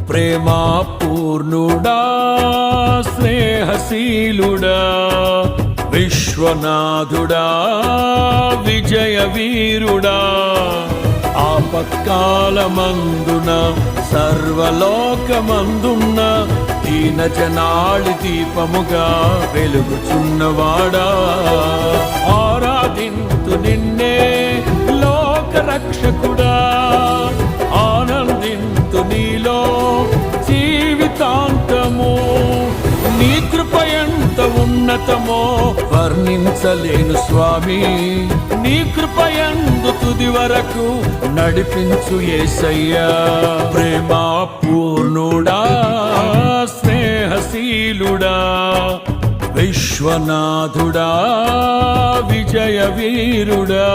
ప్రేమా పూర్ణుడా స్నేహశీలుడా విశ్వనాథుడా విజయ వీరుడా ఆపత్కాలమందున సర్వలోకమందున్న దీన జనాళి దీపముగా వెలుగుచున్నవాడా ఆరాధింతు నిన్నే లోక రక్షకుడా ఆనందింతు నీలో జీవితాంతము నీ కృప ఎంత ఉన్నతమో వర్ణించలేను స్వామి నీ కృప యందు తుది వరకు నడిపించు యేసయ్యా ప్రేమా పూర్ణుడా స్నేహశీలుడా విశ్వనాథుడా విజయ వీరుడా